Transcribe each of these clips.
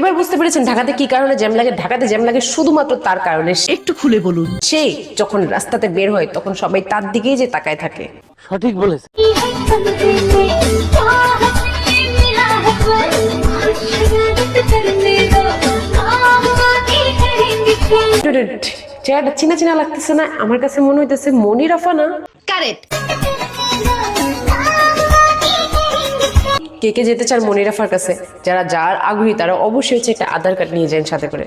এবার বুঝতে পেরেছেন ঢাকাতে কি কারণে জ্যাম লাগে? ঢাকাতে জ্যাম লাগে শুধুমাত্র তার কারণে, একটু খুলে বলুন। সে যখন রাস্তাতে বের হয় তখন সবাই তার দিকেই যে তাকায় থাকে। সঠিক বলেছে। চেহারাটা চিনা চিনা লাগতেছে না? আমার কাছে মনে হইতেছে মনির আফা না? কারেক্ট। কে কে যেতে চান মনির আফার কাছে? যার আগ্রহী তারা অবশ্যই হচ্ছে একটা আধার কার্ড নিয়ে যান সাথে করে।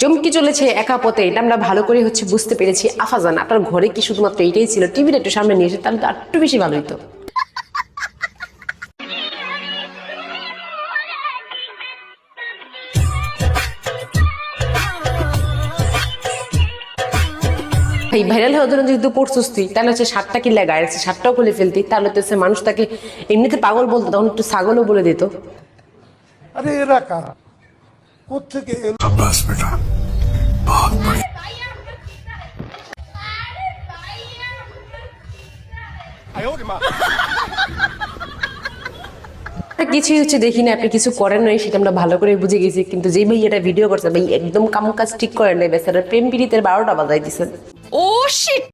চমকি চলেছে একা পথে, এটা আমরা ভালো করে হচ্ছে বুঝতে পেরেছি। আফাজান, আপনার ঘরে কি শুধুমাত্র এটাই ছিল? টিভিটা একটু সামনে নিয়ে এসে তাহলে তো একটু বেশি ভালো হইতো। এই ভাইরাল হওয়ার জন্য যেহেতু পড়ছিস তুই, তাহলে হচ্ছে শার্টটা কিনলে গায়ে আছে, শার্টটাও খুলে ফেলতি, তাহলে তো হচ্ছে মানুষ তাকে এমনিতে পাগল বলতো, তখন একটু ছাগলও বলে দিত। আরে এরা কারা, কোত্থেকে এলো? बस बेटा बहुत बड़ी। কিছুই হচ্ছে দেখি না, আপনি কিছু করেন নাই সেটা আমরা ভালো করে বুঝে গেছি, কিন্তু যেই ভাই এটা ভিডিও করছে ভাই একদম কাম কাজ ঠিক করেন নাই, বেচারা প্রেম পীড়িতের 12টা বাজাই দিচ্ছেন। ও শিট।